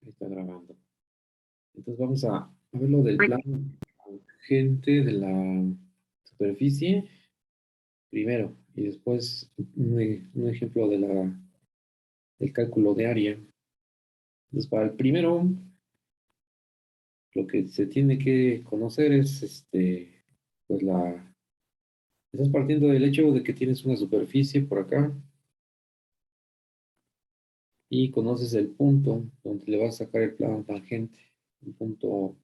Ahí está grabando. Entonces vamos a ver lo del plano tangente de la superficie primero y después un ejemplo de del cálculo de área. Entonces para el primero, lo que se tiene que conocer es pues estás partiendo del hecho de que tienes una superficie por acá y conoces el punto donde le vas a sacar el plano tangente. Un punto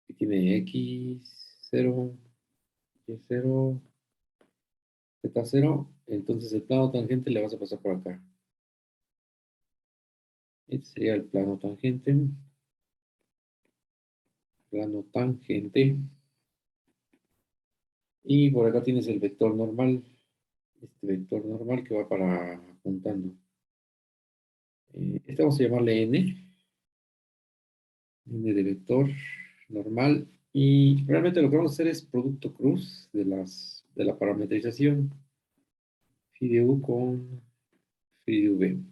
que tiene x0, y0, z0, entonces el plano tangente le vas a pasar por acá. Este sería el plano tangente. Plano tangente. Y por acá tienes el vector normal. Este vector normal que va para apuntando. Este vamos a llamarle n. N de vector normal. Y realmente lo que vamos a hacer es producto cruz de la parametrización. Phi de u con phi de v. Entonces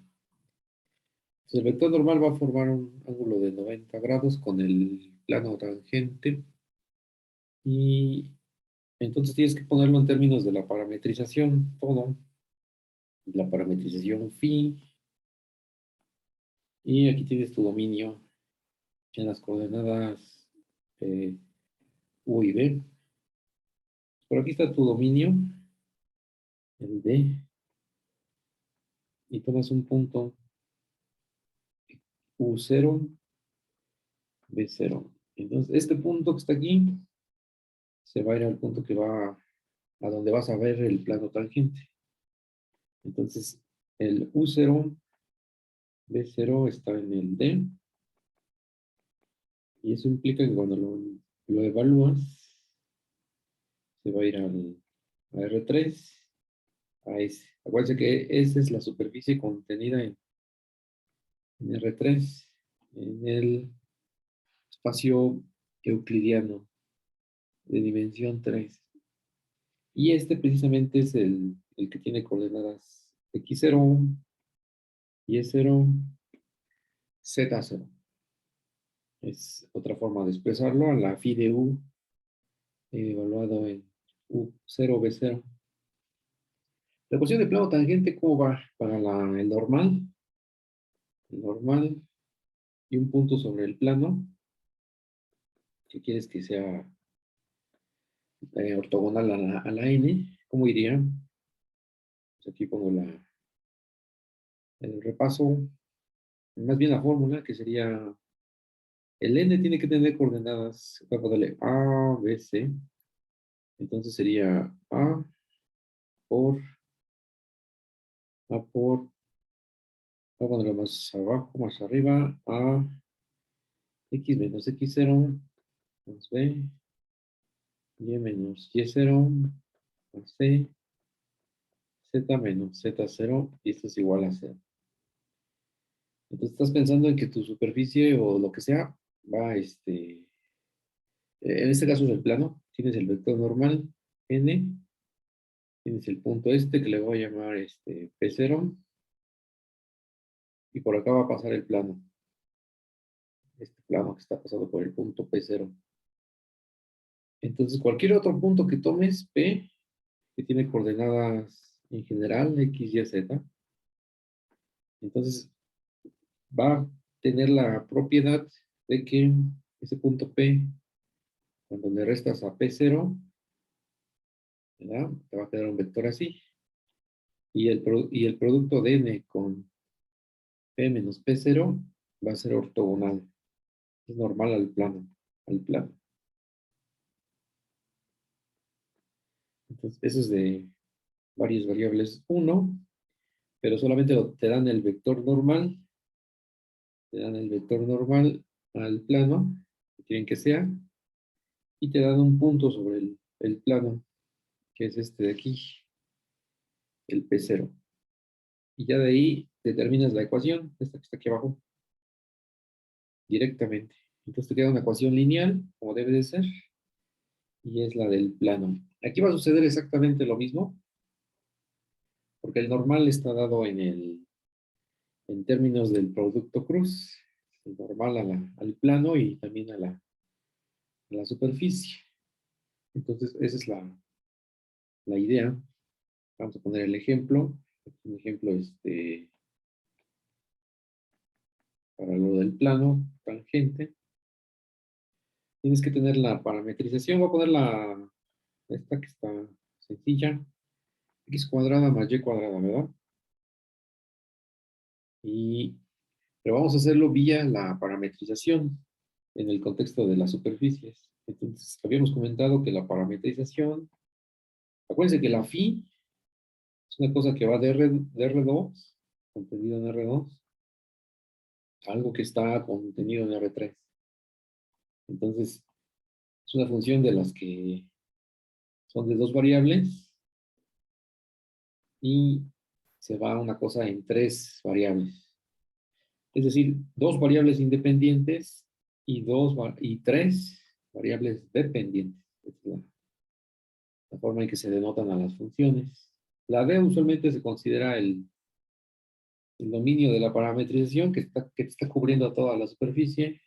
el vector normal va a formar un ángulo de 90 grados con el plano tangente. Y entonces tienes que ponerlo en términos de la parametrización, todo. La parametrización phi. Y aquí tienes tu dominio en las coordenadas u y b. Por aquí está tu dominio, el d. Y tomas un punto u0, b0. Entonces este punto que está aquí se va a ir al punto que va a donde vas a ver el plano tangente. Entonces el u0, b0 está en el d. Y eso implica que cuando lo evalúas, se va a ir a R3, a S. Acuérdense que esa es la superficie contenida en R3, en el espacio euclidiano de dimensión 3. Y este precisamente es el que tiene coordenadas x0, y0, z0. Es otra forma de expresarlo, a la phi de u evaluado en u0, b0. La ecuación de plano tangente, ¿cómo va? Para el normal y un punto sobre el plano, que quieres que sea ortogonal a la n, ¿cómo iría? Pues aquí pongo el repaso, más bien la fórmula, que sería, el n tiene que tener coordenadas, voy a ponerle a, b, c, entonces sería por, a por, voy a ponerlo más abajo, más arriba, a x menos x0, más b, y menos y0, más c, z menos z0, y esto es igual a 0. Entonces estás pensando en que tu superficie o lo que sea va, en este caso es el plano, tienes el vector normal, n, tienes el punto que le voy a llamar P0, y por acá va a pasar el plano, este plano que está pasando por el punto P0. Entonces cualquier otro punto que tomes, P, que tiene coordenadas en general, x, y, z, entonces va a tener la propiedad de que ese punto P, cuando le restas a P0, ¿verdad? Te va a quedar un vector así. Y el producto de n con P menos P0 va a ser ortogonal. Es normal al plano. Entonces, eso es de varias variables 1, pero solamente te dan el vector normal. Te dan el vector normal al plano, que quieren que sea, y te dan un punto sobre el plano, que es este de aquí, el P0. Y ya de ahí determinas la ecuación, esta que está aquí abajo, directamente. Entonces te queda una ecuación lineal, como debe de ser, y es la del plano. Aquí va a suceder exactamente lo mismo, porque el normal está dado en términos del producto cruz. normal al plano y también a la superficie. Entonces, esa es la idea. Vamos a poner el ejemplo. Un ejemplo para lo del plano tangente. Tienes que tener la parametrización. Voy a poner esta que está sencilla. X cuadrada más Y cuadrada, ¿verdad? Pero vamos a hacerlo vía la parametrización en el contexto de las superficies. Entonces, habíamos comentado que la parametrización, acuérdense que la phi es una cosa que va de R2, contenido en R2, a algo que está contenido en R3. Entonces, es una función de las que son de dos variables y se va a una cosa en tres variables. Es decir, dos variables independientes y tres variables dependientes. Es la forma en que se denotan a las funciones. La D usualmente se considera el dominio de la parametrización que está cubriendo toda la superficie.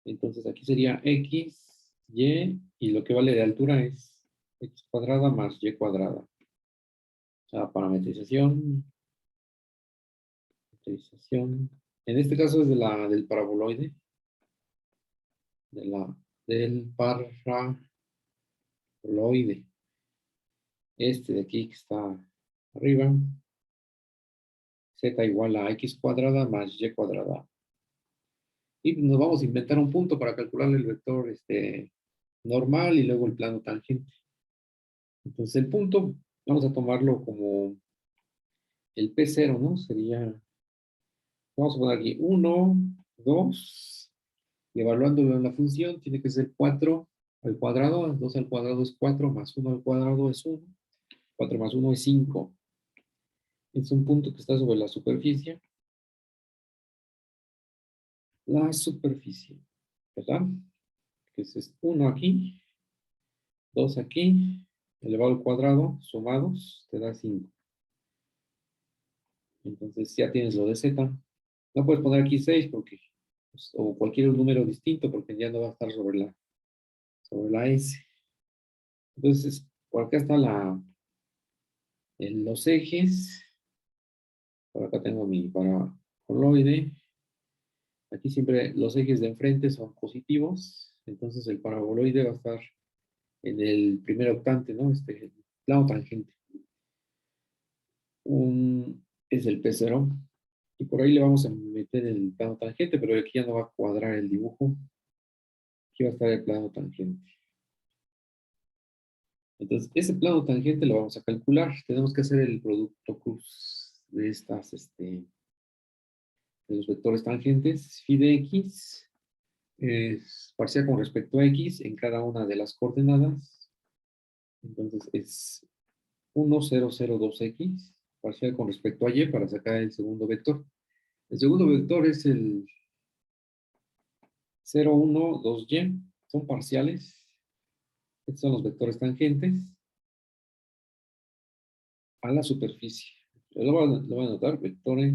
Entonces aquí sería X, y lo que vale de altura es X cuadrada más Y cuadrada. La parametrización. En este caso es del paraboloide. Del paraboloide. Este de aquí que está arriba. Z igual a X cuadrada más Y cuadrada. Y nos vamos a inventar un punto para calcular el vector normal y luego el plano tangente. Entonces el punto, vamos a tomarlo como el P0, ¿no? Vamos a poner aquí 1, 2, y evaluándolo en la función, tiene que ser 4 al cuadrado, 2 al cuadrado es 4, más 1 al cuadrado es 1, 4 más 1 es 5. Es un punto que está sobre la superficie. La superficie, ¿verdad? Que es 1 aquí, 2 aquí, elevado al cuadrado, sumados, te da 5. Entonces ya tienes lo de z. No puedes poner aquí 6 porque, pues, o cualquier número distinto porque ya no va a estar sobre la S. Entonces, por acá está los ejes. Por acá tengo mi paraboloide. Aquí siempre los ejes de enfrente son positivos. Entonces el paraboloide va a estar en el primer octante, ¿no? El plano tangente. Es el P0. Y por ahí le vamos a meter el plano tangente, pero aquí ya no va a cuadrar el dibujo. Aquí va a estar el plano tangente. Entonces, ese plano tangente lo vamos a calcular. Tenemos que hacer el producto cruz de los vectores tangentes. Phi de x es parcial con respecto a x en cada una de las coordenadas. Entonces, es 1, 0, 0, 2x, parcial con respecto a y para sacar el segundo vector. El segundo vector es el 0, 1, 2y. Son parciales. Estos son los vectores tangentes a la superficie. Lo voy a anotar, vectores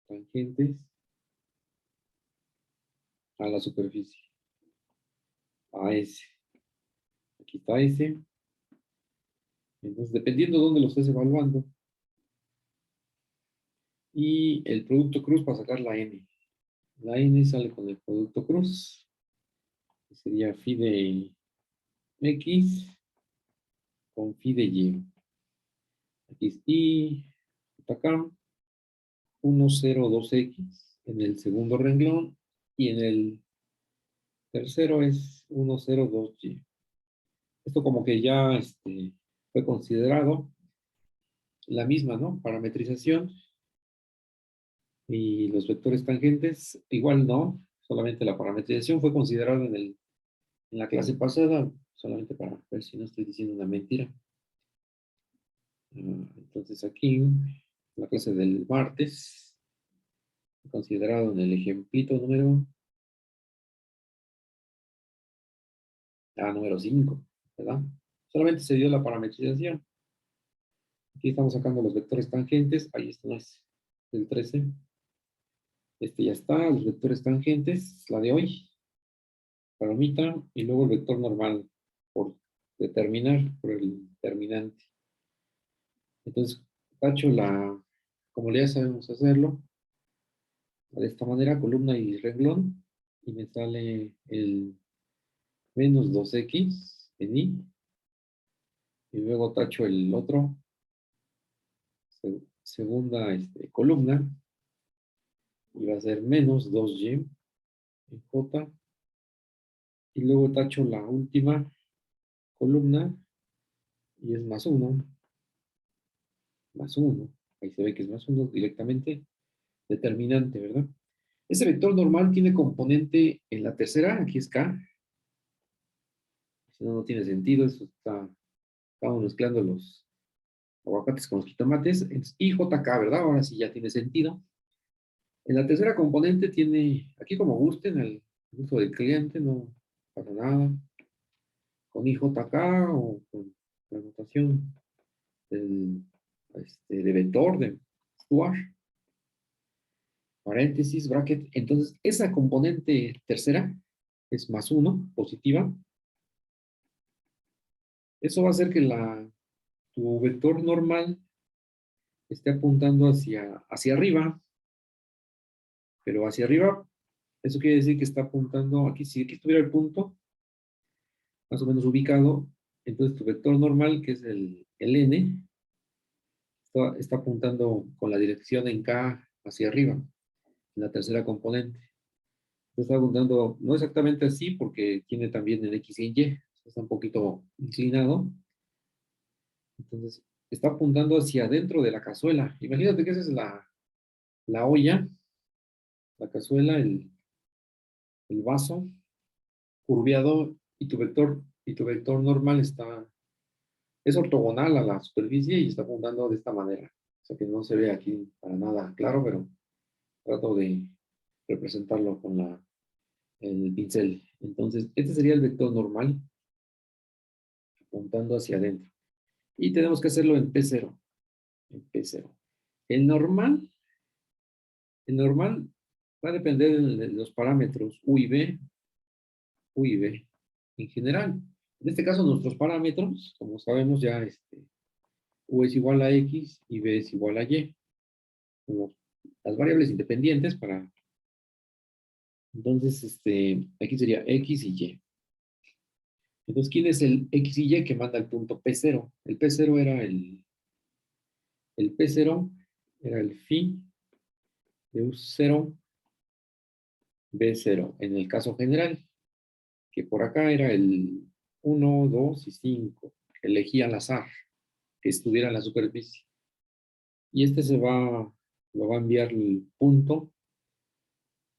tangentes a la superficie. A S. Aquí está S. Entonces, dependiendo de dónde lo estés evaluando. Y el producto cruz para sacar la N. La N sale con el producto cruz. Que sería phi de X con phi de Y. Aquí es Y. Acá. 1, 0, 2X en el segundo renglón. Y en el tercero es 1, 0, 2Y. Esto como que ya fue considerado la misma, ¿no? Parametrización y los vectores tangentes, igual no, solamente la parametrización fue considerada en la clase pasada, solamente para ver si no estoy diciendo una mentira. Entonces aquí, la clase del martes, considerado en el ejemplito número 5, ¿verdad? Solamente se dio la parametrización. Aquí estamos sacando los vectores tangentes, ahí esto no es el 13. Este ya está, los vectores tangentes, la de hoy, palomita, y luego el vector normal por determinar, por el determinante. Entonces, tacho como ya sabemos hacerlo, de esta manera, columna y renglón, y me sale el menos 2x en i, y luego tacho el otro, segunda columna, y va a ser menos 2y en j, y luego tacho la última columna, y es más 1, ahí se ve que es más 1 directamente, determinante, ¿verdad? Ese vector normal tiene componente en la tercera, aquí es k, si no, no tiene sentido, estamos mezclando los aguacates con los jitomates, es IJK, ¿verdad? Ahora sí ya tiene sentido. En la tercera componente tiene, aquí como gusten, el uso del cliente, no pasa nada, con IJK o con la notación de vector, de Stuart, paréntesis, bracket. Entonces, esa componente tercera es más 1, positiva. Eso va a hacer que tu vector normal esté apuntando hacia arriba, pero hacia arriba, eso quiere decir que está apuntando aquí. Si aquí estuviera el punto, más o menos ubicado, entonces tu vector normal, que es el n, está apuntando con la dirección en k hacia arriba, en la tercera componente. Está apuntando, no exactamente así, porque tiene también el x y en y, está un poquito inclinado. Entonces, está apuntando hacia adentro de la cazuela. Imagínate que esa es la olla, la cazuela, el vaso curviado, y tu vector normal es ortogonal a la superficie y está apuntando de esta manera. O sea que no se ve aquí para nada claro, pero trato de representarlo con el pincel. Entonces, este sería el vector normal apuntando hacia adentro. Y tenemos que hacerlo en P0. En P0. El normal, el normal va a depender de los parámetros U y B en general. En este caso, nuestros parámetros, como sabemos ya, U es igual a X y B es igual a Y. Como las variables independientes para... Entonces, aquí sería X y Y. Entonces, ¿quién es el X y Y que manda el punto P0? El P0 era el phi de U0, B0, en el caso general, que por acá era el 1, 2 y 5. Elegí al azar que estuviera en la superficie. Y lo va a enviar el punto,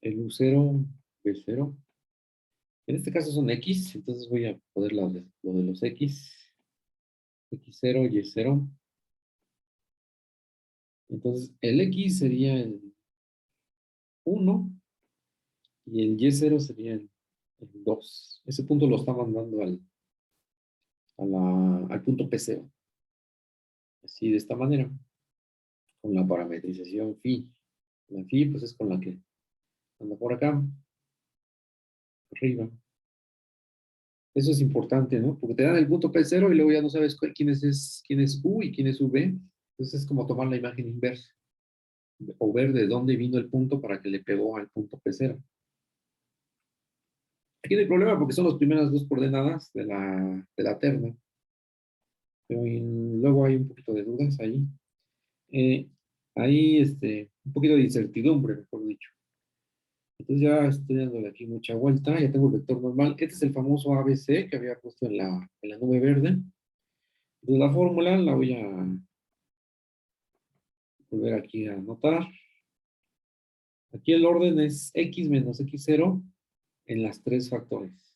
el U0, B0. En este caso son X, entonces voy a poner lo de los X, X0, Y0. Entonces, el X sería el 1 y el Y0 sería el 2. Ese punto lo está mandando al punto P0. Así, de esta manera, con la parametrización phi. La phi, pues es con la que anda por acá, arriba. Eso es importante, ¿no? Porque te dan el punto P0 y luego ya no sabes quién es U y quién es V. Entonces es como tomar la imagen inversa o ver de dónde vino el punto para que le pegó al punto P0. Aquí no hay problema porque son las primeras dos coordenadas de la terna. Pero luego hay un poquito de dudas ahí. Hay un poquito de incertidumbre, mejor dicho. Entonces ya estoy dándole aquí mucha vuelta, ya tengo el vector normal. Este es el famoso ABC que había puesto en la nube verde. Entonces la fórmula la voy a volver aquí a anotar. Aquí el orden es x menos x0 en las tres factores.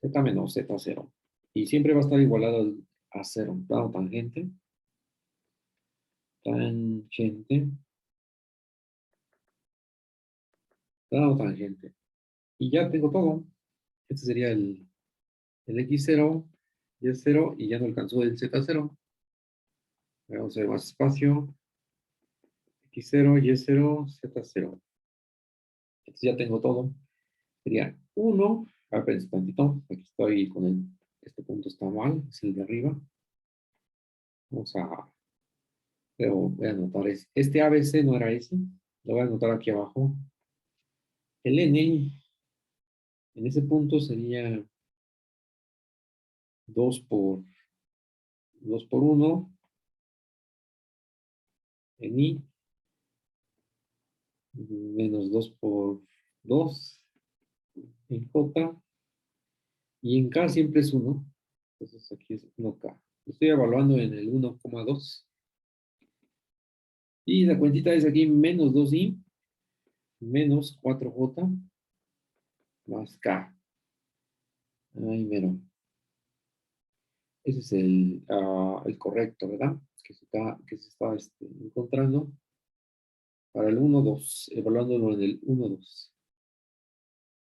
Z menos Z0. Y siempre va a estar igualado a 0. Plano tangente. Tangente. Plano tangente. Y ya tengo todo. Este sería el x0, y0, y ya no alcanzó el z0. Vamos a hacer más espacio. X0, Y0, Z0. Entonces ya tengo todo. Sería 1. A ver, espérense tantito. Aquí estoy con este punto está mal, es el de arriba. Vamos a, pero voy a anotar este ABC no era ese. Lo voy a anotar aquí abajo. El N en ese punto sería 2 por 1 en I menos 2 por 2 en J y en K siempre es 1. Entonces aquí es 1K. Estoy evaluando en el 1,2. Y la cuentita es aquí menos 2I menos 4J más K. Ay, mero. Ese es el correcto, ¿verdad? Que se está encontrando para el 1,2, evaluándolo en el 1,2.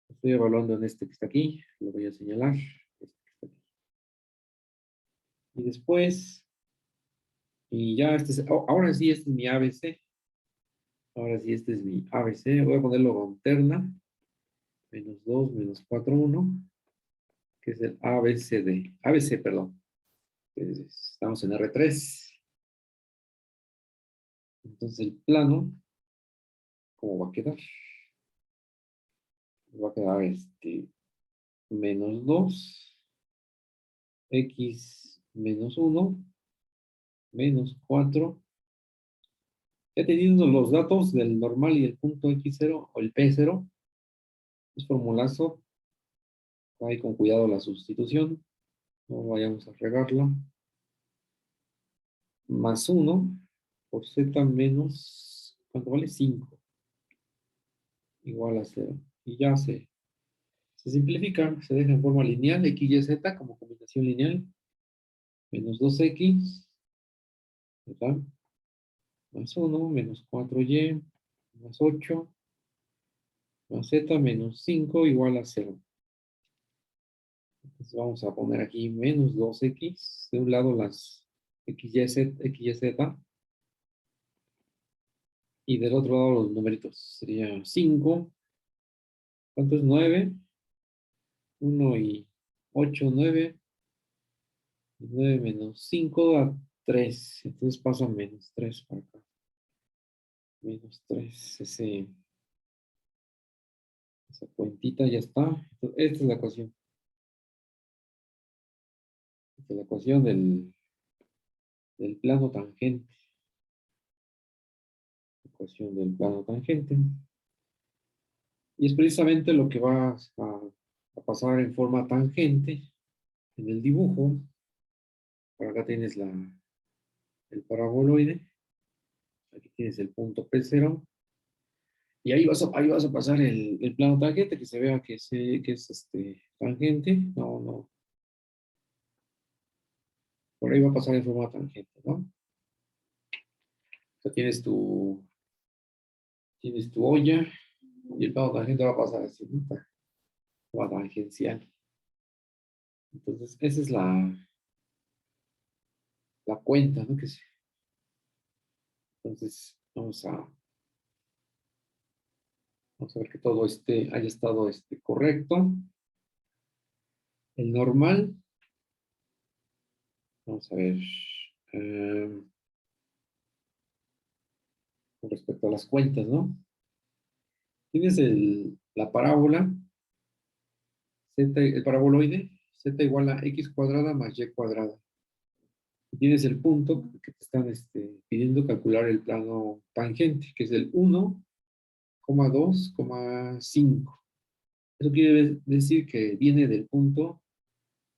Estoy evaluando en este que está aquí, lo voy a señalar. Este que está aquí. Y después, y ya ahora sí, este es mi ABC. Ahora sí, este es mi ABC. Voy a ponerlo con terna. Menos 2, menos 4, 1. Que es el ABCD. ABC, perdón. Estamos en R3. Entonces el plano, ¿cómo va a quedar? Va a quedar menos 2, X menos 1, menos 4. Ya teniendo los datos del normal y el punto X0 o el P0, es formulazo. Ahí con cuidado la sustitución. No vayamos a regarla. Más 1 por Z menos, ¿cuánto vale? 5. Igual a 0. Y ya se simplifica, se deja en forma lineal, X y Z como combinación lineal. Menos 2X, ¿verdad? Más 1, menos 4Y, más 8, más Z menos 5 igual a 0. Entonces vamos a poner aquí menos 2X. De un lado las XY, y del otro lado los numeritos. Sería 5. ¿Cuánto es 9? 1 y 8, 9. 9 menos 5 a 3. Entonces pasa menos 3 para acá. Menos 3. Esa cuentita ya está. Entonces, esta es la ecuación. Esta es la ecuación del plano tangente. Ecuación del plano tangente. Y es precisamente lo que va a pasar en forma tangente en el dibujo. Por acá tienes el paraboloide. Aquí tienes el punto P0. Y ahí vas a pasar el plano tangente, que se vea que es tangente. No, no. Por ahí va a pasar en forma tangente, ¿no? O sea, tienes tu olla y el plano tangente va a pasar así, ¿no? Va tangencial. Entonces, esa es la cuenta, ¿no? Entonces, vamos a ver que todo haya estado correcto. El normal, vamos a ver, con respecto a las cuentas, ¿no? Tienes la parábola, el paraboloide, z igual a x cuadrada más y cuadrada. Y tienes el punto que te están pidiendo calcular el plano tangente, que es el 1,2,5. Eso quiere decir que viene del punto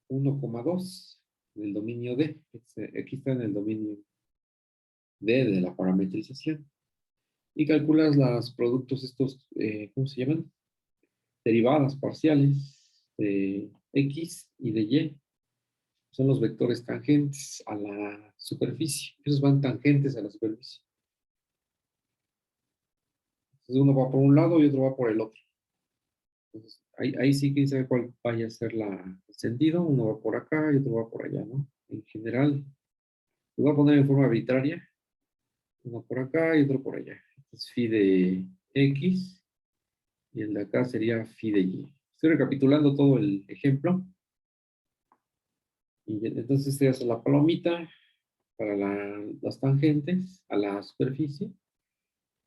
1,2 del dominio D. Aquí está en el dominio D de la parametrización. Y calculas los productos estos, ¿cómo se llaman? Derivadas parciales de X y de Y. Son los vectores tangentes a la superficie. Esos van tangentes a la superficie. Entonces uno va por un lado y otro va por el otro. Entonces, ahí sí que sabe cuál vaya a ser el sentido. Uno va por acá y otro va por allá, ¿no? En general, lo voy a poner en forma arbitraria. Uno por acá y otro por allá. Entonces, phi de X y el de acá sería phi de Y. Estoy recapitulando todo el ejemplo. Y entonces estoy haciendo la palomita para las tangentes a la superficie.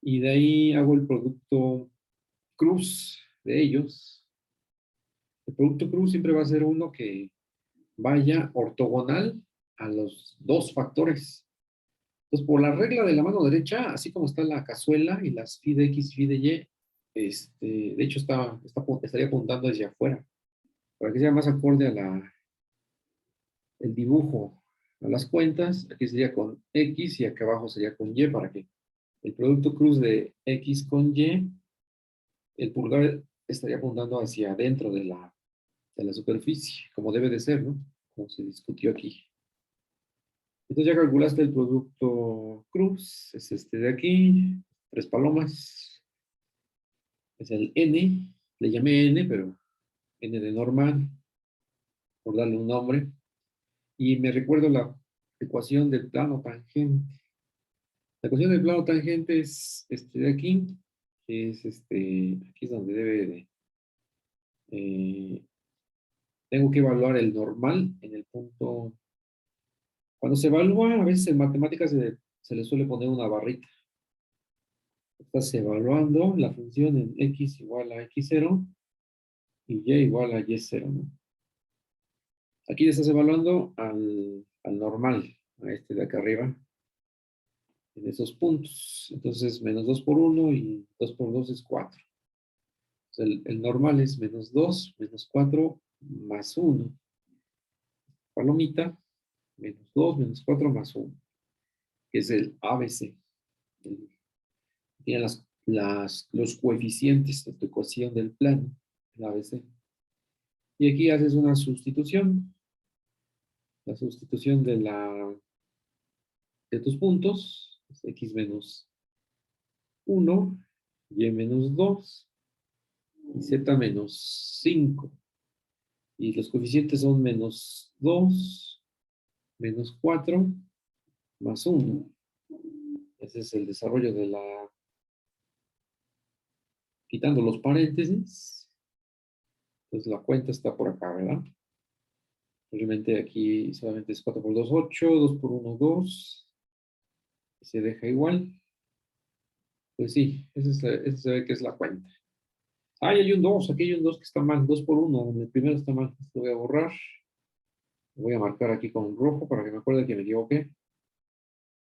Y de ahí hago el producto cruz de ellos. El producto cruz siempre va a ser uno que vaya ortogonal a los dos factores. Entonces, por la regla de la mano derecha, así como está la cazuela y las phi de X y phi de Y, de hecho estaría apuntando hacia afuera, para que sea más acorde a el dibujo, a las cuentas. Aquí sería con X y acá abajo sería con Y, para que el producto cruz de X con Y, el pulgar estaría apuntando hacia adentro de la superficie, como debe de ser, ¿no? Como se discutió aquí. Entonces ya calculaste el producto cruz, es este de aquí, tres palomas, es el N, le llamé N, pero N de normal, por darle un nombre, y me recuerdo la ecuación del plano tangente. La ecuación del plano tangente es este de aquí, que es aquí es donde debe de, eh, tengo que evaluar el normal en el punto. Cuando se evalúa, a veces en matemáticas se le suele poner una barrita. Estás evaluando la función en x igual a x0 y y igual a y0, ¿no? Aquí le estás evaluando al normal, a este de acá arriba, en esos puntos. Entonces, menos 2 por 1 y 2 por 2 es 4. El normal es menos 2, menos 4, más 1. Palomita, menos 2, menos 4, más 1, que es el ABC. Tiene los coeficientes de tu ecuación del plano, el ABC. Y aquí haces una sustitución, la sustitución de tus puntos, es x menos 1, y menos 2, y z menos 5. Y los coeficientes son menos 2, menos 4, más 1. Ese es el desarrollo quitando los paréntesis. Entonces la cuenta está por acá, ¿verdad? Realmente aquí solamente es 4 por 2, 8, 2 por 1, 2. Se deja igual. Pues sí, ese se ve que es la cuenta. Ah, y hay un 2, aquí hay un 2 que está mal, 2 por 1, el primero está mal. Lo voy a borrar. Lo voy a marcar aquí con rojo para que me acuerde que me equivoqué.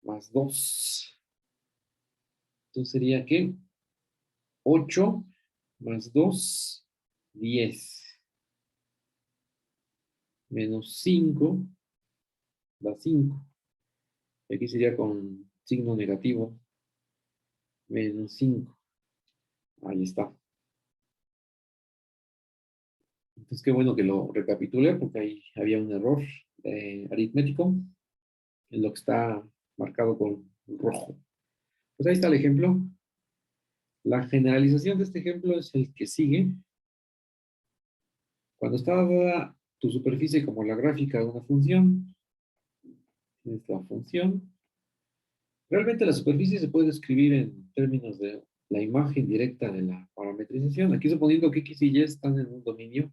Más 2. Entonces sería que 8 más 2, 10. Menos 5 da 5. Aquí sería con signo negativo. Menos 5. Ahí está. Entonces qué bueno que lo recapitulé porque ahí había un error aritmético en lo que está marcado con rojo. Pues ahí está el ejemplo. La generalización de este ejemplo es el que sigue. Cuando está dada tu superficie como la gráfica de una función, es la función. Realmente la superficie se puede escribir en términos de la imagen directa de la parametrización. Aquí suponiendo que x y y están en un dominio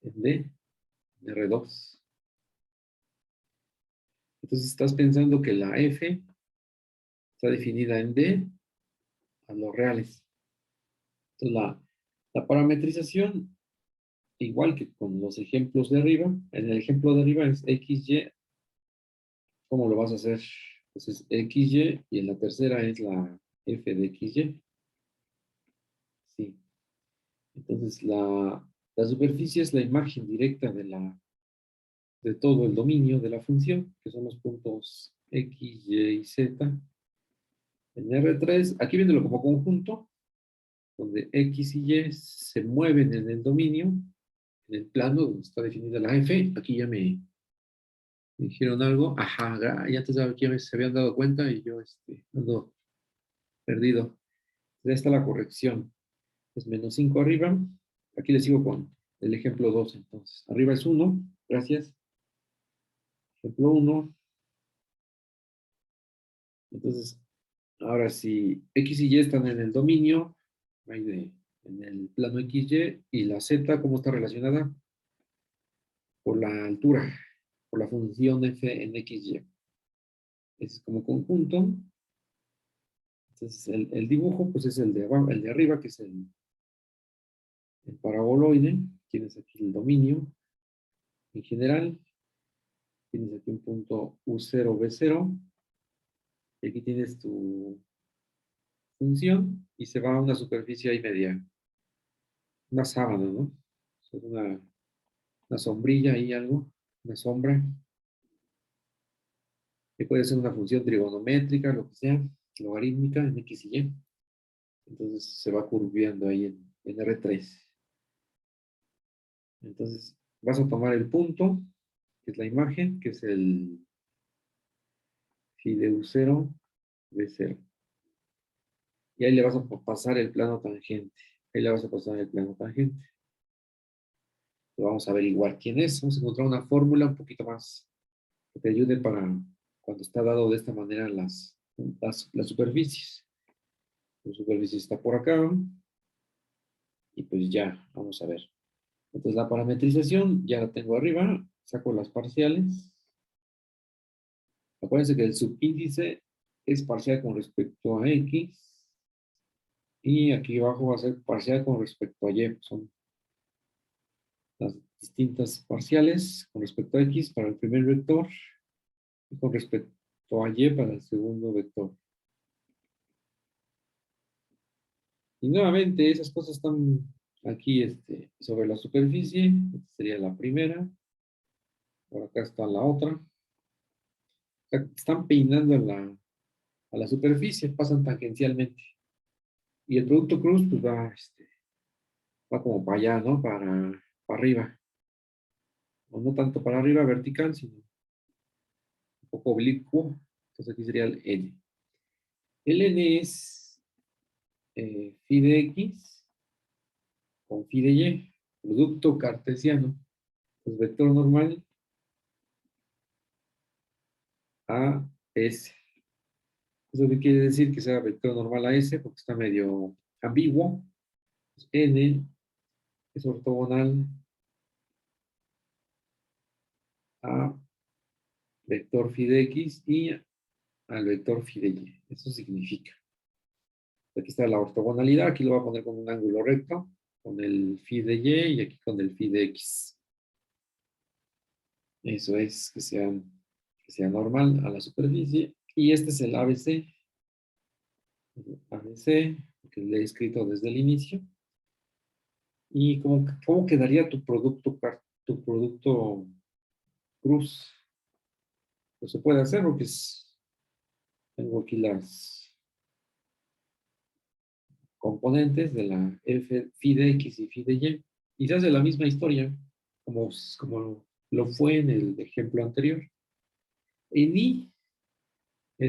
en D, en R2. Entonces estás pensando que la f está definida en D a los reales. Entonces la parametrización, igual que con los ejemplos de arriba, en el ejemplo de arriba es XY. ¿Cómo lo vas a hacer? Entonces XY y en la tercera es la f de XY. Sí. Entonces la superficie es la imagen directa de todo el dominio de la función, que son los puntos X, Y y Z. En R3, aquí viéndolo como conjunto, donde X y Y se mueven en el dominio, en el plano donde está definida la F. Aquí ya me dijeron algo. Ajá, ya antes ya se habían dado cuenta y yo ando perdido. Ya está la corrección. Es menos 5 arriba. Aquí le sigo con el ejemplo 2 entonces. Arriba es 1. Gracias. Ejemplo 1. Entonces, ahora si X y Y están en el dominio, en el plano XY, y la Z, ¿cómo está relacionada? Por la altura, por la función f en XY. Ese es como conjunto. Entonces, el dibujo, pues es el de abajo, el de arriba, que es el paraboloide. Tienes aquí el dominio. En general, tienes aquí un punto U0, B0. Y aquí tienes tu función y se va a una superficie ahí media, una sábana, ¿no? Es una sombrilla ahí, algo, una sombra, que puede ser una función trigonométrica, lo que sea, logarítmica en X y Y. Entonces se va curviendo ahí en R3. Entonces vas a tomar el punto, que es la imagen, que es el phi de U0, B0. Y ahí le vas a pasar el plano tangente. Ahí le vas a pasar el plano tangente. Lo vamos a averiguar quién es. Vamos a encontrar una fórmula un poquito más que te ayude para cuando está dado de esta manera las superficies. La superficie está por acá. Y pues ya, vamos a ver. Entonces la parametrización ya la tengo arriba. Saco las parciales. Acuérdense que el subíndice es parcial con respecto a X. Y aquí abajo va a ser parcial con respecto a Y. Son las distintas parciales con respecto a X para el primer vector y con respecto a Y para el segundo vector. Y nuevamente esas cosas están aquí sobre la superficie. Esta sería la primera. Por acá está la otra. O sea, están peinando a la superficie, pasan tangencialmente. Y el producto cruz pues va como para allá, ¿no? Para arriba. O no tanto para arriba vertical, sino un poco oblicuo. Entonces aquí sería el N. El N es phi de X con phi de Y. Producto cartesiano. Pues vector normal a S. ¿Eso qué quiere decir? Que sea vector normal a S, porque está medio ambiguo. Pues N es ortogonal a vector phi de X y al vector phi de Y. Eso significa. Aquí está la ortogonalidad. Aquí lo voy a poner con un ángulo recto, con el phi de Y y aquí con el phi de X. Eso es, que sea normal a la superficie. Y este es el ABC. ABC, que le he escrito desde el inicio. ¿Y cómo quedaría tu producto cruz? Pues se puede hacer porque tengo aquí las componentes de la f phi de x y phi de y. Y se hace la misma historia como lo fue en el ejemplo anterior. En y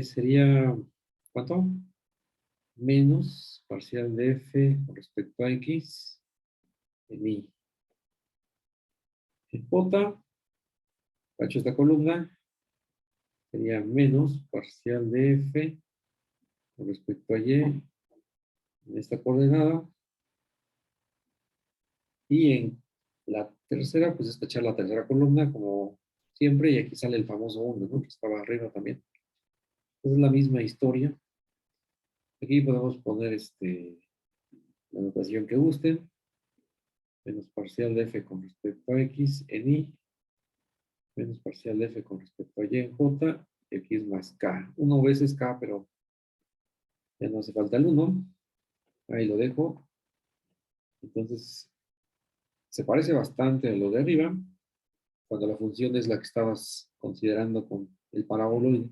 sería, ¿cuánto? Menos parcial de f con respecto a x en y. En j, hecho esta columna, sería menos parcial de f con respecto a y en esta coordenada. Y en la tercera, pues es echar la tercera columna como siempre, y aquí sale el famoso 1, ¿no? Que estaba arriba también. Es la misma historia. Aquí podemos poner la notación que gusten. Menos parcial de f con respecto a x en y. Menos parcial de f con respecto a y en j. Y aquí es más k. 1 veces k, pero ya no hace falta el 1. Ahí lo dejo. Entonces, se parece bastante a lo de arriba, cuando la función es la que estabas considerando con el paraboloide.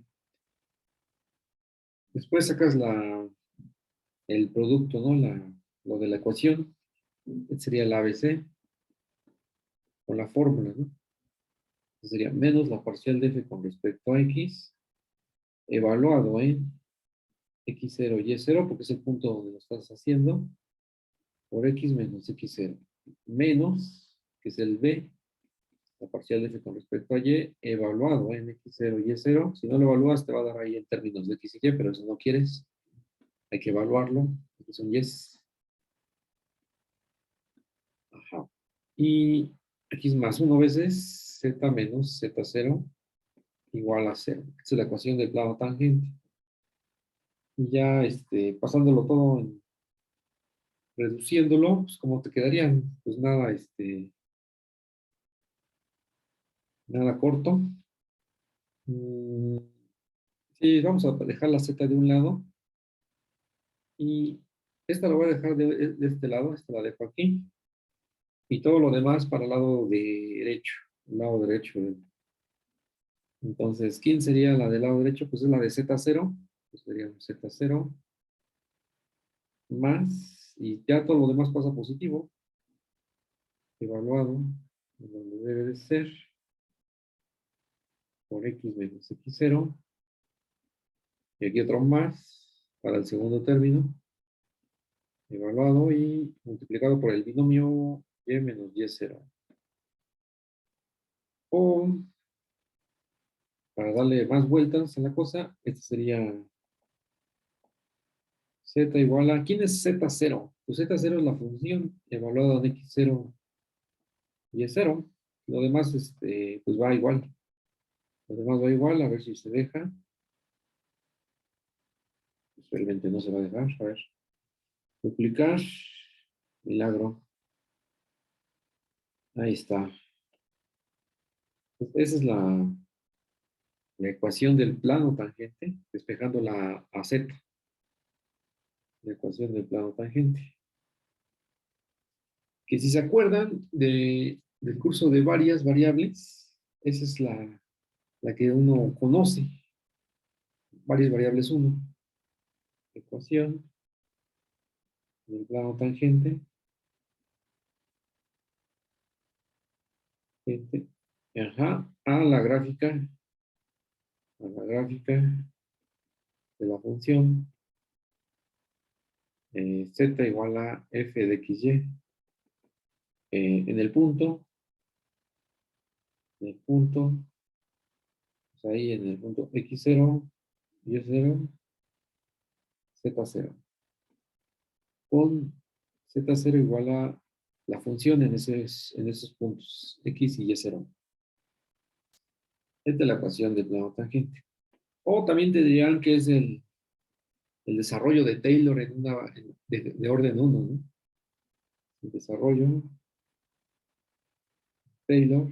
Después sacas el producto, ¿no? Lo de la ecuación. Este sería el ABC con la fórmula, ¿no? Este sería menos la parcial de f con respecto a x, evaluado en x0 y y0, porque es el punto donde lo estás haciendo, por x menos x0. Menos, que es el b, la parcial de f con respecto a y evaluado en x0 y y0. Si no lo evalúas, te va a dar ahí en términos de x y y, pero si no quieres, hay que evaluarlo. Aquí son yes. Ajá. Y x más 1 veces z menos z0 igual a 0. Esta es la ecuación del plano tangente. Y ya pasándolo todo, reduciéndolo, pues ¿cómo te quedarían? Pues nada, nada corto. Sí, vamos a dejar la z de un lado. Y esta la voy a dejar de este lado, esta la dejo aquí. Y todo lo demás para el lado derecho. El lado derecho. Entonces, ¿quién sería la del lado derecho? Pues es la de z0. Pues sería z0 más, y ya todo lo demás pasa positivo, evaluado, en donde debe de ser, por x menos x0, y aquí otro más, para el segundo término, evaluado y multiplicado por el binomio y menos y0. O, para darle más vueltas a la cosa, este sería z igual a, ¿quién es z0? Pues z0 es la función evaluada de x0 y y0. Lo demás, pues va igual. Lo demás va igual, a ver si se deja. Realmente no se va a dejar. A ver. Duplicar. Milagro. Ahí está. Pues esa es la ecuación del plano tangente, despejando la a z. La ecuación del plano tangente. Que si se acuerdan del curso de varias variables, esa es la que uno conoce. Varias variables 1. Ecuación del plano tangente. Ajá, a la gráfica de la función z igual a f de xy. En el punto, pues ahí en el punto x0, y0, z0. Con z0 igual a la función en esos puntos, x y y0. Esta es la ecuación del plano tangente. O también te dirían que es el desarrollo de Taylor de orden 1, ¿no? El desarrollo Taylor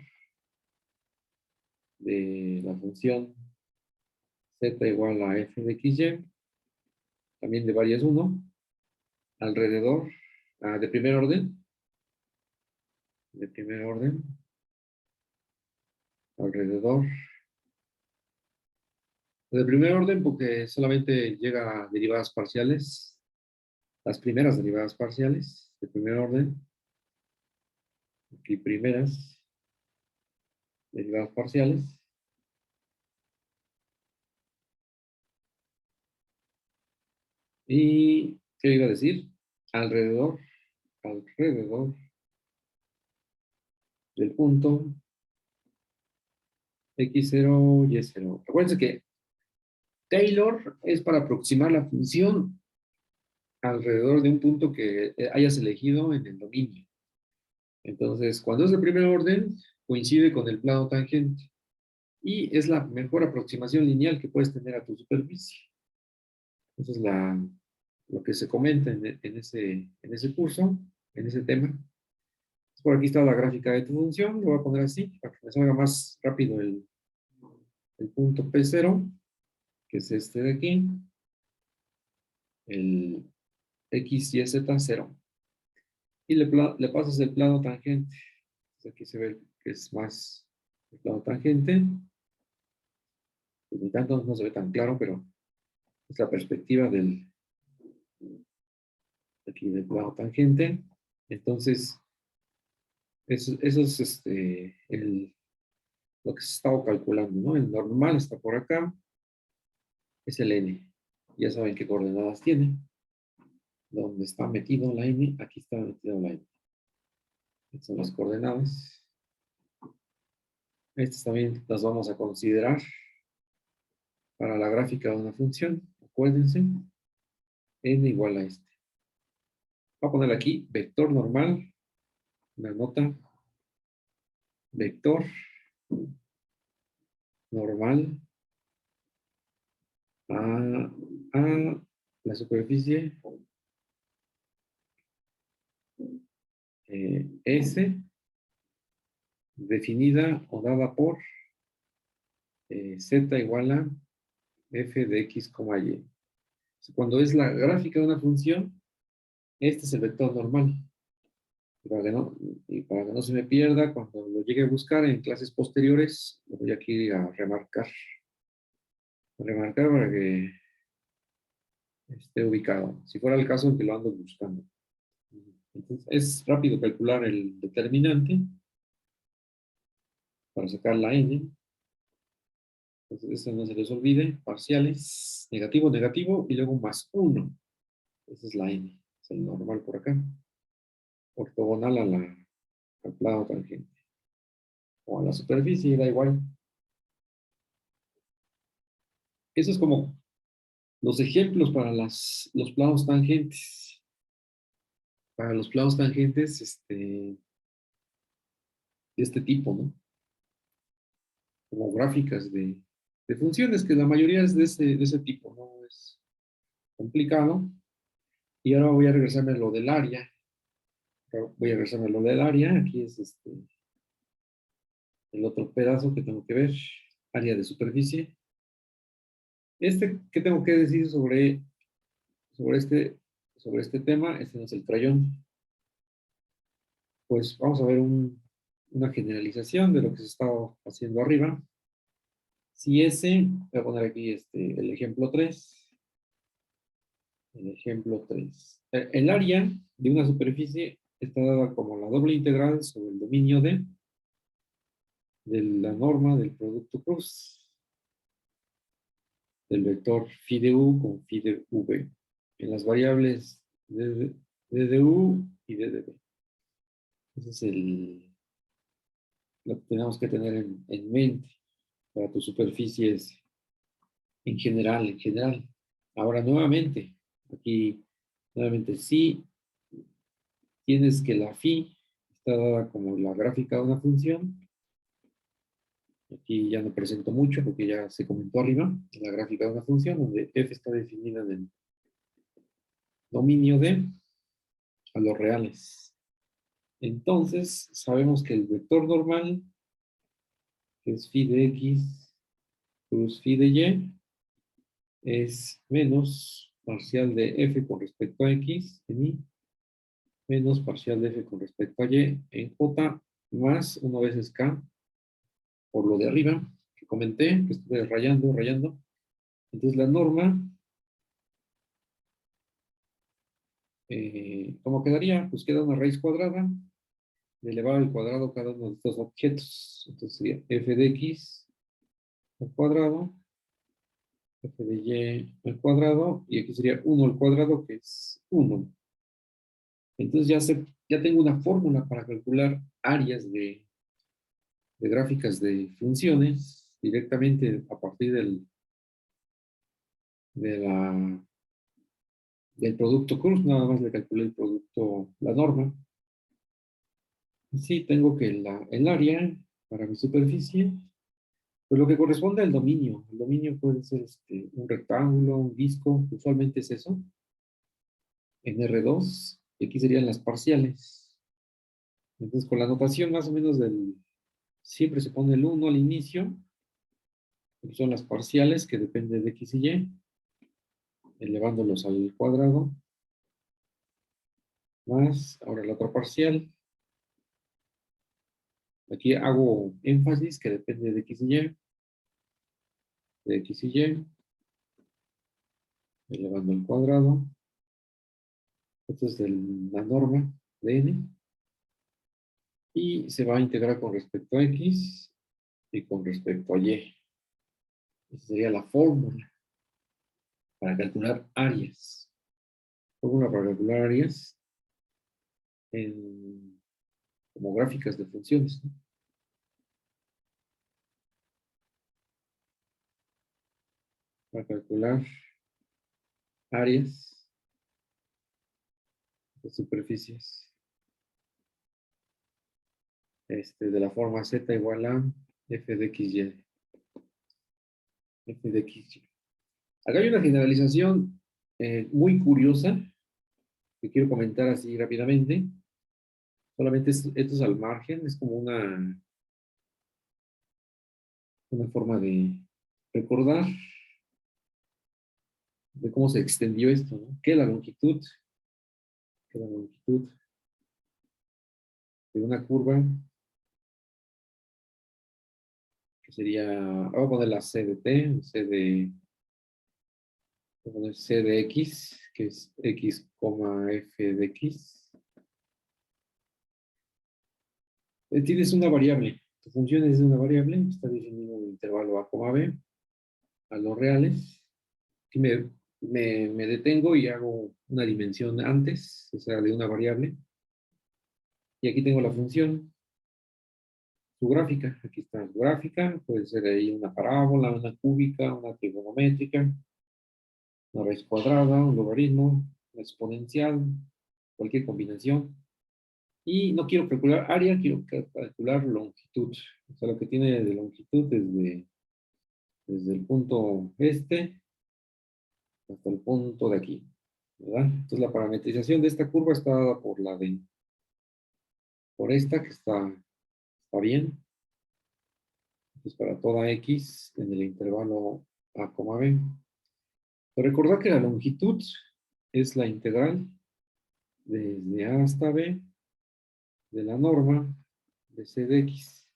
de la función z igual a f de xy, también de varias 1, alrededor, de primer orden, alrededor, de primer orden porque solamente llega a derivadas parciales, las primeras derivadas parciales de primer orden, aquí primeras derivadas parciales, y, ¿qué iba a decir? Alrededor del punto x0, y0. Acuérdense que Taylor es para aproximar la función alrededor de un punto que hayas elegido en el dominio. Entonces, cuando es de primer orden, coincide con el plano tangente y es la mejor aproximación lineal que puedes tener a tu superficie. Eso es lo que se comenta en ese curso, en ese tema. Por aquí está la gráfica de tu función, lo voy a poner así para que me salga más rápido el punto P0, que es este de aquí, el x, y, z, 0. Y le pasas el plano tangente. Entonces aquí se ve que es más el plano tangente. Pues ni tanto, no se ve tan claro, pero es la perspectiva aquí del plano tangente. Entonces, eso es lo que se estaba calculando, ¿no? El normal está por acá, es el n. Ya saben qué coordenadas tiene. Donde está metido la n, aquí está metido la n. Estas son las coordenadas. Estas también las vamos a considerar para la gráfica de una función. Acuérdense, n igual a este. Voy a poner aquí vector normal, una nota, vector normal a la superficie S definida o dada por Z igual a f de x, y. Cuando es la gráfica de una función, este es el vector normal. Y para que no se me pierda, cuando lo llegue a buscar en clases posteriores, lo voy aquí a remarcar. Remarcar para que esté ubicado. Si fuera el caso en que lo ando buscando. Entonces, es rápido calcular el determinante para sacar la n. Entonces, esto no se les olvide. Parciales, negativo, negativo, y luego más 1. Esa es la n. Es el normal por acá. Ortogonal al plano tangente. O a la superficie, da igual. Eso es como los ejemplos para los planos tangentes. Para los planos tangentes, de este tipo, ¿no? Como gráficas de funciones, que la mayoría es de ese tipo, ¿no? Es complicado. Y ahora voy a regresarme a lo del área. Voy a regresarme a lo del área. Aquí es el otro pedazo que tengo que ver. Área de superficie. ¿Qué tengo que decir sobre este tema? Este no es el crayón. Pues vamos a ver una generalización de lo que se está haciendo arriba. Si voy a poner aquí el ejemplo 3. El ejemplo 3. El área de una superficie está dada como la doble integral sobre el dominio de la norma del producto cruz, del vector phi de u con phi de v, en las variables d de u y d de v. Ese es lo que tenemos que tener en mente para tus superficies en general, en general. Ahora, nuevamente, sí tienes que la phi está dada como la gráfica de una función. Aquí ya no presento mucho porque ya se comentó arriba, la gráfica de una función donde f está definida en el dominio de a los reales. Entonces, sabemos que el vector normal, que es phi de x plus phi de y, es menos parcial de f con respecto a x en y, menos parcial de f con respecto a y en j, más 1 veces k, por lo de arriba, que comenté, que estuve rayando. Entonces la norma, ¿cómo quedaría? Pues queda una raíz cuadrada de elevar al cuadrado cada uno de estos objetos. Entonces sería f de x al cuadrado, f de y al cuadrado, y aquí sería 1 al cuadrado, que es 1. Entonces ya tengo una fórmula para calcular áreas de gráficas de funciones directamente a partir de del producto cruz. Nada más le calculé el producto, la norma. Sí, tengo que el área para mi superficie, pues lo que corresponde al dominio. El dominio puede ser un rectángulo, un disco, usualmente es eso, en R2, y aquí serían las parciales. Entonces, con la notación más o menos siempre se pone el 1 al inicio, que son las parciales, que dependen de x y y, elevándolos al cuadrado, más, ahora la otra parcial. Aquí hago énfasis que depende de x y y, de x y y, elevando al cuadrado. Esto es la norma de n. Y se va a integrar con respecto a x y con respecto a y. Esa sería la fórmula para calcular áreas. Fórmula para calcular áreas como gráficas de funciones, ¿no? para calcular áreas de superficies de la forma z igual a f de xy. F de xy. Acá hay una generalización muy curiosa que quiero comentar así rápidamente. Solamente esto es al margen, es como una forma de recordar de cómo se extendió esto, ¿no? Que la longitud de una curva, que sería, vamos a poner la C de T, voy a poner C de X, que es X, F de X. Tienes una variable, tu función es una variable, está definido un intervalo A, B, a los reales. Aquí me detengo y hago una dimensión antes, o sea, de una variable. Y aquí tengo la función, su gráfica. Aquí está su gráfica, puede ser ahí una parábola, una cúbica, una trigonométrica, una raíz cuadrada, un logaritmo, una exponencial, cualquier combinación. Y no quiero calcular área, quiero calcular longitud. O sea, lo que tiene de longitud desde el punto hasta el punto de aquí, ¿verdad? Entonces la parametrización de esta curva está dada por esta, que está bien. Entonces para toda X en el intervalo A, B. Pero recordad que la longitud es la integral desde A hasta B de la norma de C de X.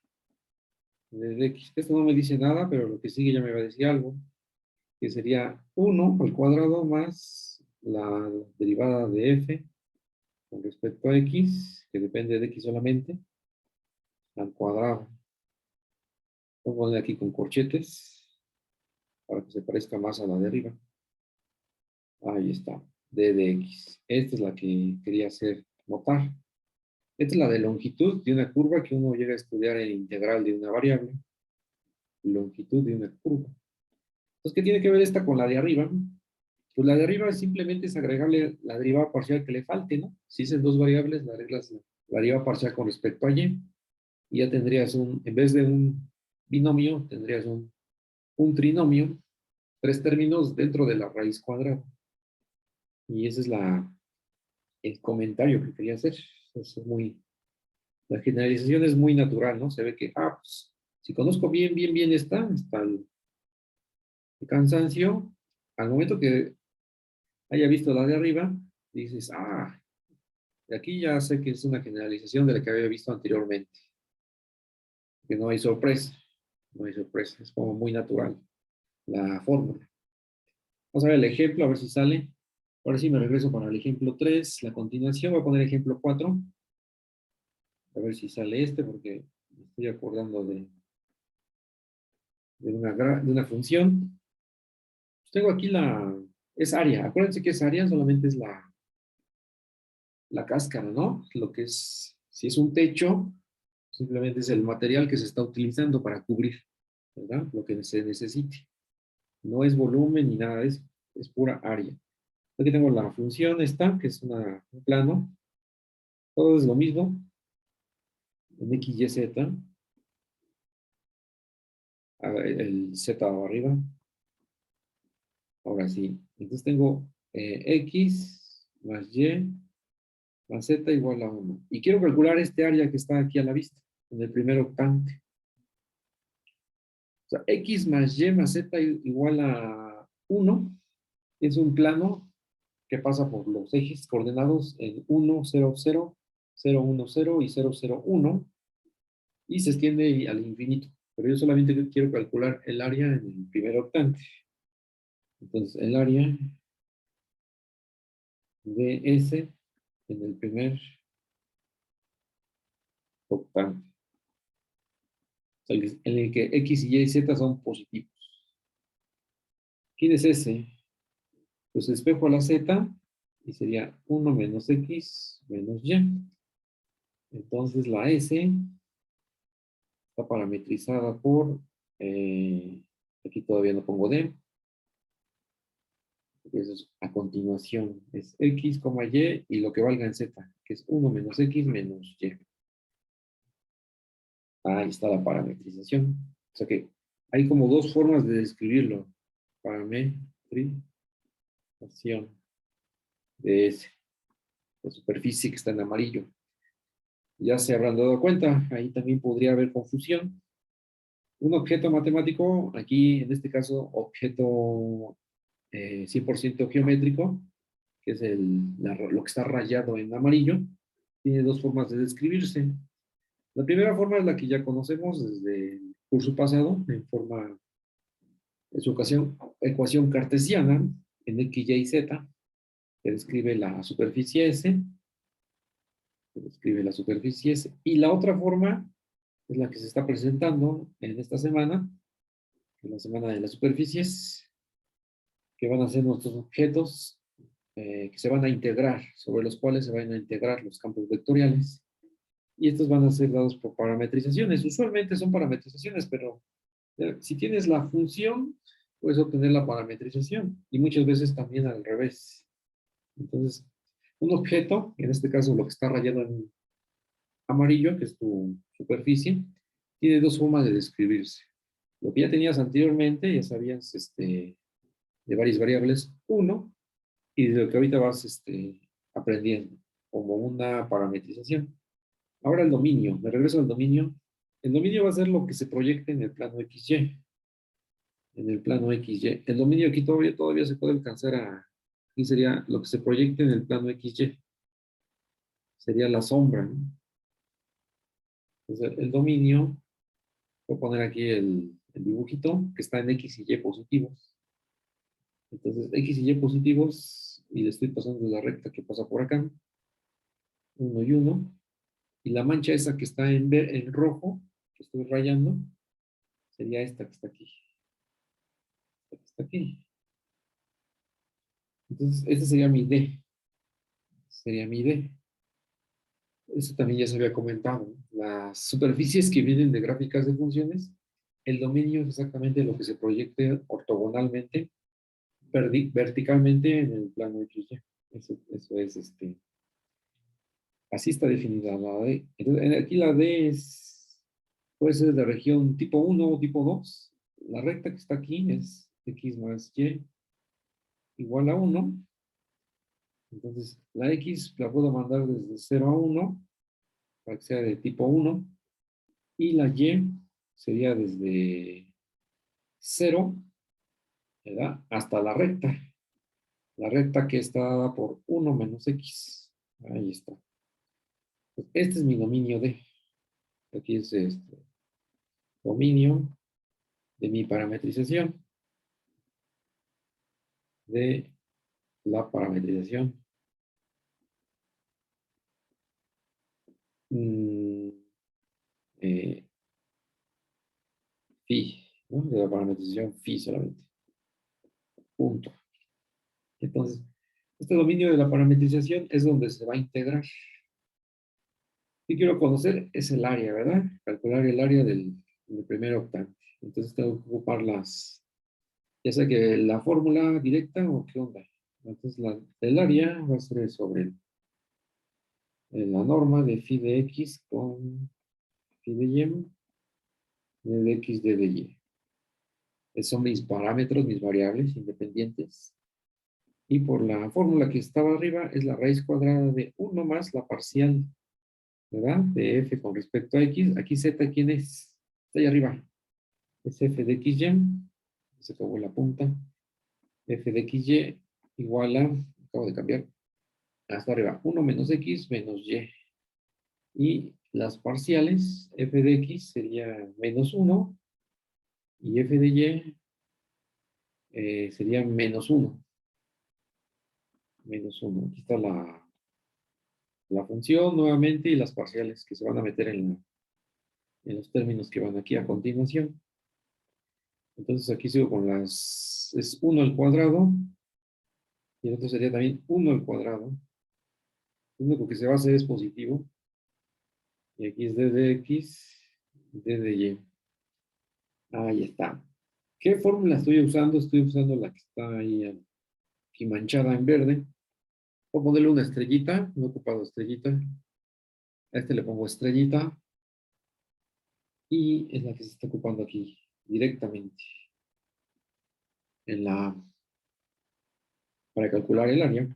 De X. Esto no me dice nada, pero lo que sigue ya me va a decir algo, que sería 1 al cuadrado más la derivada de F con respecto a X, que depende de X solamente, al cuadrado. Voy a poner aquí con corchetes para que se parezca más a la de arriba. Ahí está, d de x. Esta es la que quería hacer notar. Esta es la de longitud de una curva que uno llega a estudiar en integral de una variable. Longitud de una curva. Entonces, ¿qué tiene que ver esta con la de arriba? Pues la de arriba simplemente es agregarle la derivada parcial que le falte, ¿no? Si es en dos variables, le arreglas la derivada parcial con respecto a y ya tendrías en vez de un binomio, tendrías un trinomio, tres términos dentro de la raíz cuadrada. Y ese es el comentario que quería hacer. La generalización es muy natural, ¿no? Se ve que, pues, si conozco bien está el cansancio, al momento que haya visto la de arriba, dices, de aquí ya sé que es una generalización de la que había visto anteriormente. Que no hay sorpresa, es como muy natural la fórmula. Vamos a ver el ejemplo, a ver si sale. Ahora sí me regreso para el ejemplo 3, la continuación, voy a poner ejemplo 4. A ver si sale porque me estoy acordando de una función. Pues tengo aquí es área. Acuérdense que es área, solamente es la cáscara, ¿no? Lo que es, si es un techo, simplemente es el material que se está utilizando para cubrir, ¿verdad? Lo que se necesite. No es volumen ni nada de eso, es pura área. Aquí tengo la función esta, que es un plano. Todo es lo mismo, en X, Y, Z. El Z arriba. Ahora sí. Entonces tengo X más Y más Z igual a 1. Y quiero calcular este área que está aquí a la vista, en el primer octante. O sea, X más Y más Z igual a 1 es un plano que pasa por los ejes coordenados en 1, 0, 0, 0, 1, 0 y 0, 0, 1 y se extiende al infinito. Pero yo solamente quiero calcular el área en el primer octante. Entonces, el área de S en el primer octante, en el que X, Y y Z son positivos. ¿Quién es S? Pues espejo a la Z y sería 1 menos X menos Y. Entonces la S está parametrizada por, aquí todavía no pongo D, Y eso es a continuación. Es X, Y y lo que valga en Z, que es 1 menos X menos Y. Ahí está la parametrización. O sea que hay como dos formas de describirlo. Parametrización de S, la superficie que está en amarillo. Ya se habrán dado cuenta, ahí también podría haber confusión. Un objeto matemático, aquí en este caso, objeto 100% geométrico, que es lo que está rayado en amarillo, tiene dos formas de describirse. La primera forma es la que ya conocemos desde el curso pasado, en forma, en su ocasión, ecuación cartesiana, en X, Y y Z, que describe la superficie S, que describe la superficie S, y la otra forma es la que se está presentando en esta semana, en la semana de las superficies, que van a ser nuestros objetos que se van a integrar, sobre los cuales se van a integrar los campos vectoriales. Y estos van a ser dados por parametrizaciones. Usualmente son parametrizaciones, pero si tienes la función, puedes obtener la parametrización. Y muchas veces también al revés. Entonces, un objeto, en este caso lo que está rayado en amarillo, que es tu superficie, tiene dos formas de describirse. Lo que ya tenías anteriormente, ya sabías de varias variables, uno, y de lo que ahorita vas aprendiendo, como una parametrización. Ahora el dominio, me regreso al dominio. El dominio va a ser lo que se proyecte en el plano XY. En el plano XY. El dominio aquí todavía se puede alcanzar aquí sería lo que se proyecte en el plano XY. Sería la sombra, ¿no? Entonces el dominio, voy a poner aquí el dibujito que está en X y Y positivos. Entonces X y Y positivos, y le estoy pasando la recta que pasa por acá. 1 y 1. Y la mancha esa que está en rojo, que estoy rayando, sería esta que está aquí. Esta que está aquí. Entonces, este sería mi D. Sería mi D. Eso también ya se había comentado, ¿no? Las superficies que vienen de gráficas de funciones, el dominio es exactamente lo que se proyecte ortogonalmente, verticalmente en el plano XY. Eso es, así está definida la D. Entonces, aquí la D puede ser de región tipo 1 o tipo 2. La recta que está aquí es X más Y igual a 1. Entonces, la X la puedo mandar desde 0 a 1 para que sea de tipo 1. Y la Y sería desde 0, ¿verdad? Hasta la recta. La recta que está dada por 1 menos X. Ahí está. Pues este es mi dominio D. Aquí es dominio de mi parametrización. De la parametrización. Mm, eh, phi, ¿no? De la parametrización phi solamente. Punto. Entonces, este dominio de la parametrización es donde se va a integrar. Y quiero conocer es el área, ¿verdad? Calcular el área del primer octante. Entonces tengo que ocupar ya sea que la fórmula directa o qué onda. Entonces el área va a ser sobre la norma de phi de x con phi de y, de x de y. Esos son mis parámetros, mis variables independientes. Y por la fórmula que estaba arriba es la raíz cuadrada de 1 más la parcial, ¿verdad? De f con respecto a x. Aquí z, ¿quién es? Está ahí arriba. Es f de xy. Se acabó la punta. F de xy igual a, acabo de cambiar, hasta arriba, 1 menos x menos y. Y las parciales, f de x sería menos 1 y f de y sería menos 1. Menos 1. Aquí está la función nuevamente y las parciales que se van a meter en los términos que van aquí a continuación. Entonces aquí sigo con es 1 al cuadrado y el otro sería también 1 al cuadrado. Lo único que se va a hacer es positivo. Y aquí es d de x, d de y. Ahí está. ¿Qué fórmula estoy usando? Estoy usando la que está ahí y manchada en verde. Voy a ponerle una estrellita, no he ocupado estrellita. A este le pongo estrellita y es la que se está ocupando aquí directamente para calcular el área.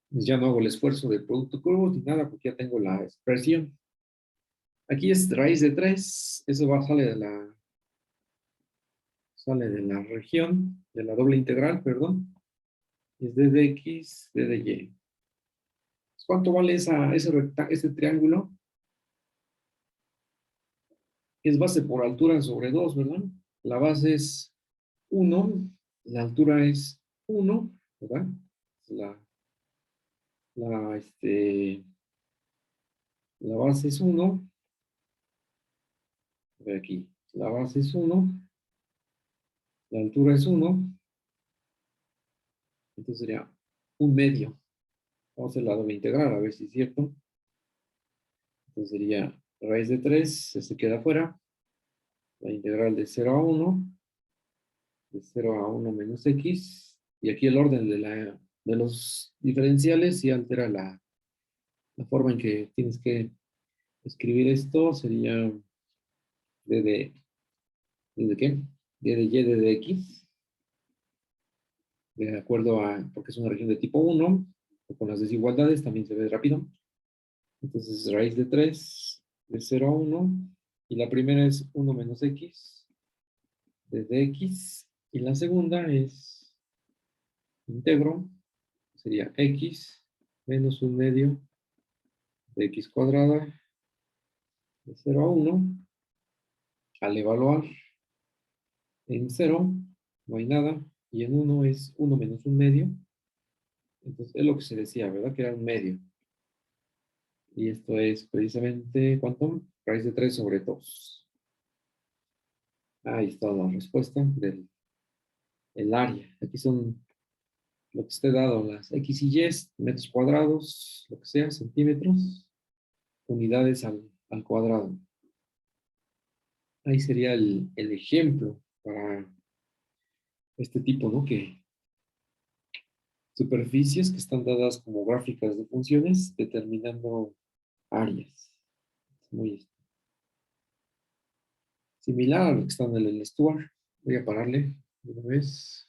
Pues ya no hago el esfuerzo de producto curvo ni nada porque ya tengo la expresión. Aquí es raíz de 3, eso sale de la región, de la doble integral, perdón. Y es d de x, d de y. ¿Cuánto vale ese triángulo? Es base por altura sobre 2, ¿verdad? La base es 1, la altura es 1, ¿verdad? La, la, este, la base es 1. Ve aquí. La base es 1, la altura es 1, entonces sería un medio. Vamos a hacer la doble integral, a ver si es cierto. Entonces sería raíz de 3, se queda fuera. La integral de 0 a 1, de 0 a 1 menos x. Y aquí el orden de los diferenciales y altera la forma en que tienes que escribir esto. Sería d de qué? D de y, d de x. De acuerdo porque es una región de tipo 1, con las desigualdades también se ve rápido. Entonces, raíz de 3, de 0 a 1, y la primera es 1 menos x, de x, y la segunda es íntegro, sería x menos un medio de x cuadrada, de 0 a 1, al evaluar en 0, no hay nada, y en 1 es 1 menos un medio, entonces es lo que se decía, ¿verdad? Que era un medio. Y esto es precisamente, ¿cuánto? Raíz de 3 sobre 2. Ahí está la respuesta del área. Aquí son lo que esté dado, las X y Y, metros cuadrados, lo que sea, centímetros, unidades al cuadrado. Ahí sería el ejemplo para este tipo, ¿no? Que superficies que están dadas como gráficas de funciones determinando áreas. Es muy similar a lo que está en el Stuart. Voy a pararle una vez.